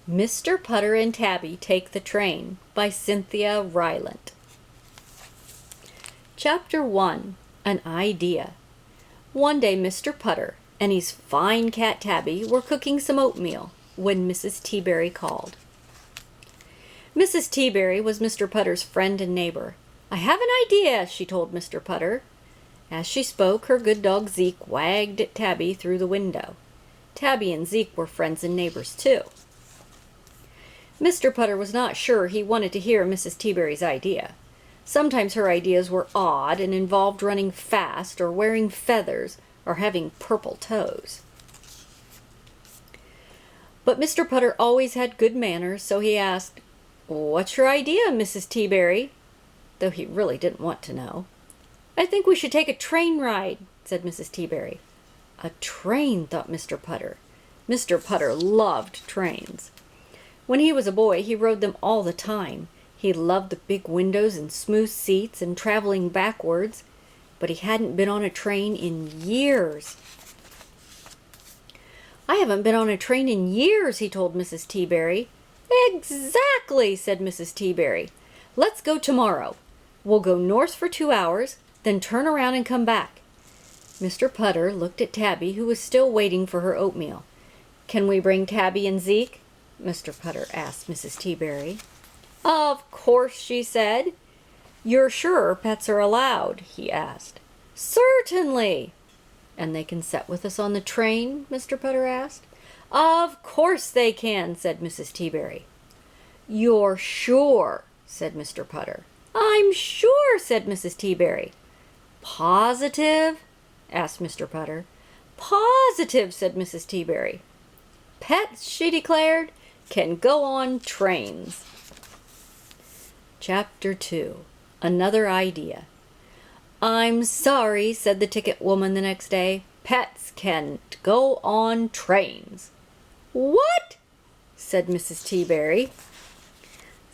Mr. Putter and Tabby Take the Train by Cynthia Rylant. Chapter 1. An Idea. One day Mr. Putter and his fine cat Tabby were cooking some oatmeal when Mrs. Teaberry called. Mrs. Teaberry was Mr. Putter's friend and neighbor. "I have an idea," she told Mr. Putter. As she spoke, her good dog Zeke wagged at Tabby through the window. Tabby and Zeke were friends and neighbors too. Mr. Putter was not sure he wanted to hear Mrs. Teaberry's idea. Sometimes her ideas were odd and involved running fast or wearing feathers or having purple toes. But Mr. Putter always had good manners, so he asked, "What's your idea, Mrs. Teaberry?" Though he really didn't want to know. "I think we should take a train ride," said Mrs. Teaberry. A train, thought Mr. Putter. Mr. Putter loved trains. When he was a boy, he rode them all the time. He loved the big windows and smooth seats and traveling backwards, but he hadn't been on a train in years. "I haven't been on a train in years," he told Mrs. Teaberry. "Exactly," said Mrs. Teaberry. "Let's go tomorrow. We'll go north for 2 hours, then turn around and come back." Mr. Putter looked at Tabby, who was still waiting for her oatmeal. "Can we bring Tabby and Zeke?" Mr. Putter asked Mrs. Teaberry. "Of course," she said. "You're sure pets are allowed?" he asked. "Certainly." "And they can sit with us on the train?" Mr. Putter asked. "Of course they can," said Mrs. Teaberry. "You're sure?" said Mr. Putter. "I'm sure," said Mrs. Teaberry. "Positive?" asked Mr. Putter. "Positive," said Mrs. Teaberry. "Pets," she declared, "can go on trains." Chapter 2. Another Idea. "I'm sorry," said the ticket woman the next day. "Pets can't go on trains." "What?" said Mrs. Teaberry.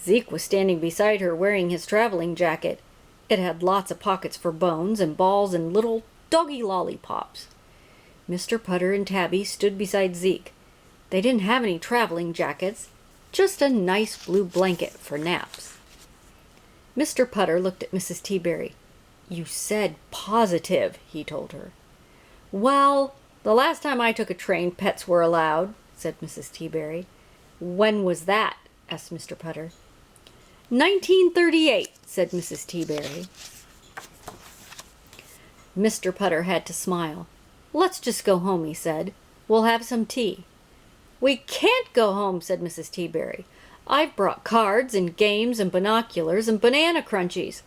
Zeke was standing beside her wearing his traveling jacket. It had lots of pockets for bones and balls and little doggy lollipops. Mr. Putter and Tabby stood beside Zeke. They didn't have any traveling jackets, just a nice blue blanket for naps. Mr. Putter looked at Mrs. Teaberry. "You said positive," he told her. "Well, the last time I took a train, pets were allowed," said Mrs. Teaberry. "When was that?" asked Mr. Putter. 1938, said Mrs. Teaberry. Mr. Putter had to smile. "Let's just go home," he said. "We'll have some tea." "We can't go home," said Mrs. Teaberry. "I've brought cards and games and binoculars and banana crunchies,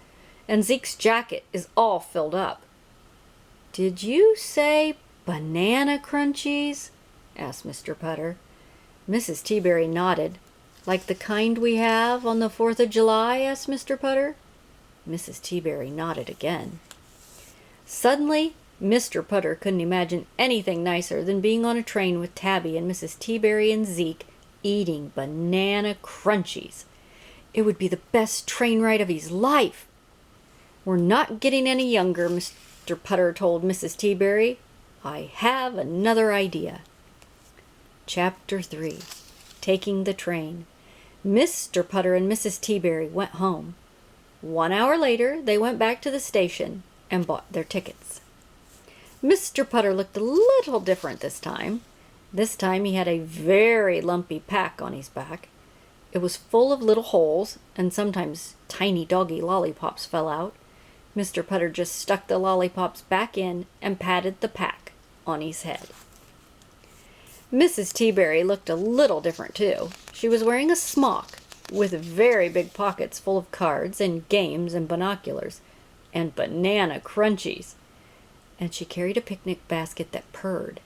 and Zeke's jacket is all filled up." "Did you say banana crunchies?" asked Mr. Putter. Mrs. Teaberry nodded. "Like the kind we have on the 4th of July?" asked Mr. Putter. Mrs. Teaberry nodded again. Suddenly, Mr. Putter couldn't imagine anything nicer than being on a train with Tabby and Mrs. Teaberry and Zeke eating banana crunchies. It would be the best train ride of his life. "We're not getting any younger," Mr. Putter told Mrs. Teaberry. "I have another idea." Chapter 3. Taking the Train. Mr. Putter and Mrs. Teaberry went home. 1 hour later, they went back to the station and bought their tickets. Mr. Putter looked a little different this time. This time he had a very lumpy pack on his back. It was full of little holes, and sometimes tiny doggy lollipops fell out. Mr. Putter just stuck the lollipops back in and patted the pack on his head. Mrs. Teaberry looked a little different too. She was wearing a smock with very big pockets full of cards and games and binoculars and banana crunchies. And she carried a picnic basket that purred,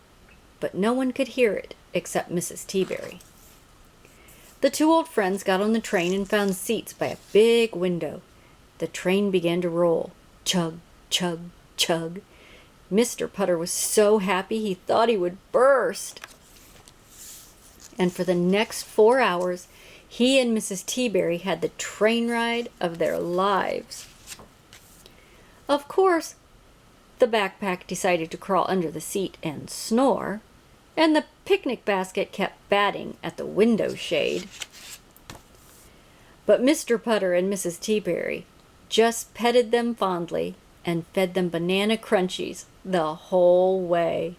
but no one could hear it except Mrs. Teaberry. The two old friends got on the train and found seats by a big window. The train began to roll. Chug, chug, chug. Mr. Putter was so happy he thought he would burst. And for the next 4 hours, he and Mrs. Teaberry had the train ride of their lives. Of course, the backpack decided to crawl under the seat and snore, and the picnic basket kept batting at the window shade. But Mr. Putter and Mrs. Teaberry just petted them fondly and fed them banana crunchies the whole way.